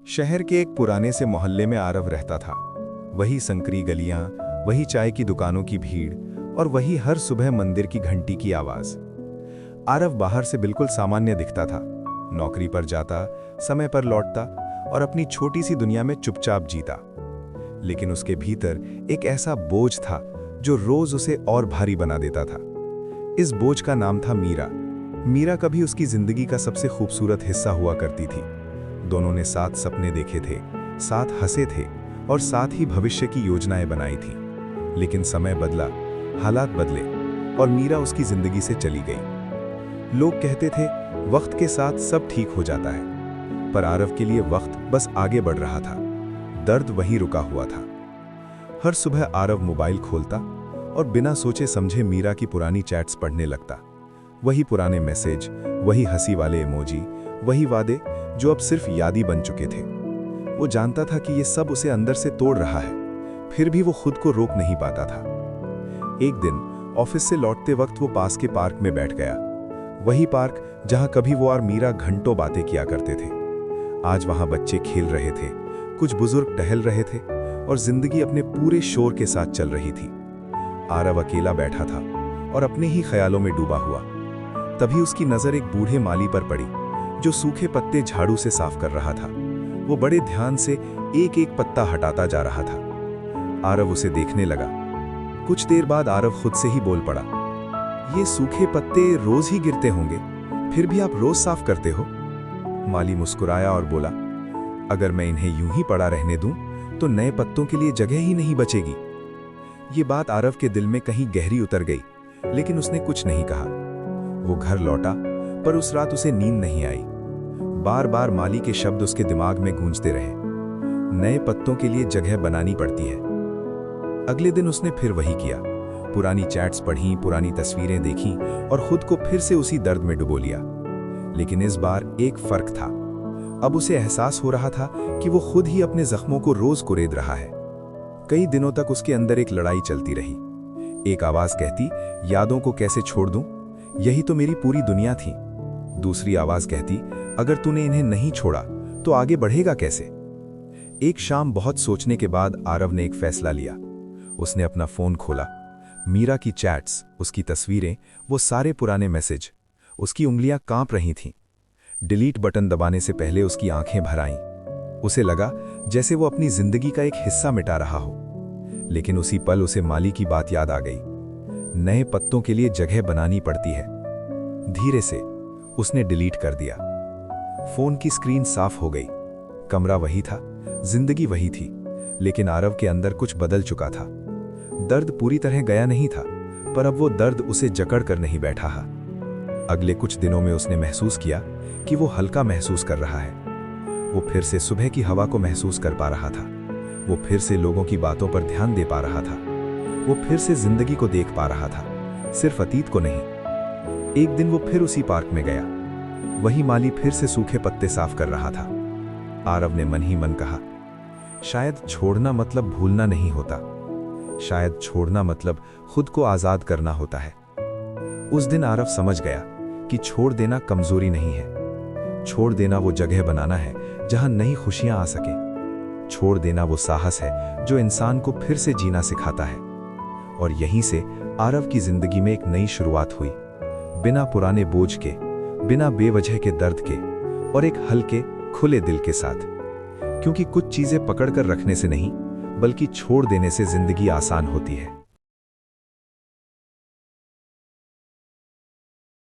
शहर के एक पुराने से मोहल्ले में आरव रहता था। वही संकरी गलियां, वही चाय की दुकानों की भीड़ और वही हर सुबह मंदिर की घंटी की आवाज। आरव बाहर से बिल्कुल सामान्य दिखता था। नौकरी पर जाता, समय पर लौटता और अपनी छोटी सी दुनिया में चुपचाप जीता। लेकिन उसके भीतर एक ऐसा बोझ था जो रोज उसे और भारी बना देता था। इस बोझ का नाम था मीरा। मीरा कभी उसकी जिंदगी का सबसे खूबसूरत हिस्सा हुआ करती थी। दोनों ने साथ सपने देखे थे, साथ हंसे थे और साथ ही भविष्य की योजनाएं बनाई थी। लेकिन समय बदला, हालात बदले और मीरा उसकी जिंदगी से चली गई। लोग कहते थे वक्त के साथ सब ठीक हो जाता है, पर आरव के लिए वक्त बस आगे बढ़ रहा था। दर्द वहीं रुका हुआ था। हर सुबह आरव मोबाइल खोलता और बिना सोचे समझे मीरा की पुरानी चैट्स पढ़ने लगता। वही पुराने मैसेज, वही हंसी वाले इमोजी, वही वादे जो अब सिर्फ याद ही बन चुके थे। वो जानता था कि ये सब उसे अंदर से तोड़ रहा है, फिर भी वो खुद को रोक नहीं पाता था। एक दिन ऑफिस से लौटते वक्त वो पास के पार्क में बैठ गया। वही पार्क जहां कभी वो और मीरा घंटों बातें किया करते थे। आज वहां बच्चे खेल रहे थे, कुछ बुजुर्ग टहल रहे थे और जिंदगी अपने पूरे शोर के साथ चल रही थी। आरव अकेला बैठा था और अपने ही ख्यालों में डूबा हुआ। तभी उसकी नजर एक बूढ़े माली पर पड़ी जो सूखे पत्ते झाड़ू से साफ कर रहा था। वो बड़े ध्यान से एक एक पत्ता हटाता जा रहा था। आरव उसे देखने लगा। कुछ देर बाद आरव खुद से ही बोल पड़ा, ये सूखे पत्ते रोज ही गिरते होंगे, फिर भी आप रोज साफ करते हो? माली मुस्कुराया और बोला, अगर मैं इन्हें यूं ही पड़ा रहने दूं तो नए पत्तों के लिए जगह ही नहीं बचेगी। ये बात आरव के दिल में कहीं गहरी उतर गई, लेकिन उसने कुछ नहीं कहा। वो घर लौटा, पर उस रात उसे नींद नहीं आई। बार बार माली के शब्द उसके दिमाग में गूंजते रहे, नए पत्तों के लिए जगह बनानी पड़ती है। अगले दिन उसने फिर वही किया। पुरानी चैट्स पढ़ी, पुरानी तस्वीरें देखीं और खुद को फिर से उसी दर्द में डुबो लिया। लेकिन इस बार एक फर्क था। अब उसे एहसास हो रहा था कि वो खुद ही अपने जख्मों को रोज कुरेद रहा है। कई दिनों तक उसके अंदर एक लड़ाई चलती रही। एक आवाज कहती, यादों को कैसे छोड़ दूं, यही तो मेरी पूरी दुनिया थी। दूसरी आवाज कहती, अगर तूने इन्हें नहीं छोड़ा तो आगे बढ़ेगा कैसे? एक शाम बहुत सोचने के बाद आरव ने एक फैसला लिया। उसने अपना फोन खोला। मीरा की चैट्स, उसकी तस्वीरें, वो सारे पुराने मैसेज। उसकी उंगलियां कांप रही थीं। डिलीट बटन दबाने से पहले उसकी आंखें भर आईं। उसे लगा जैसे वो अपनी जिंदगी का एक हिस्सा मिटा रहा हो। लेकिन उसी पल उसे माली की बात याद आ गई, नए पत्तों के लिए जगह बनानी पड़ती है। धीरे से उसने डिलीट कर दिया। फोन की स्क्रीन साफ हो गई। कमरा वही था, जिंदगी वही थी, लेकिन आरव के अंदर कुछ बदल चुका था। दर्द पूरी तरह गया नहीं था, पर अब वो दर्द उसे जकड़ कर नहीं बैठा है। अगले कुछ दिनों में उसने महसूस किया कि वो हल्का महसूस कर रहा है। वो फिर से सुबह की हवा को महसूस कर पा रहा था। वो फिर से लोगों की बातों पर ध्यान दे पा रहा था। वो फिर से जिंदगी को देख पा रहा था, सिर्फ अतीत को नहीं। एक दिन वो फिर उसी पार्क में गया। वही माली फिर से सूखे पत्ते साफ कर रहा था। आरव ने मन ही मन कहा, शायद छोड़ना मतलब भूलना नहीं होता, शायद छोड़ना मतलब खुद को आजाद करना होता है। उस दिन आरव समझ गया कि छोड़ देना कमजोरी नहीं है। छोड़ देना वो जगह बनाना है जहां नई खुशियां आ सके। छोड़ देना वो साहस है जो इंसान को फिर से जीना सिखाता है। और यहीं से आरव की जिंदगी में एक नई शुरुआत हुई, बिना पुराने बोझ के, बिना बेवजह के दर्द के और एक हल्के खुले दिल के साथ। क्योंकि कुछ चीजें पकड़कर रखने से नहीं, बल्कि छोड़ देने से जिंदगी आसान होती है।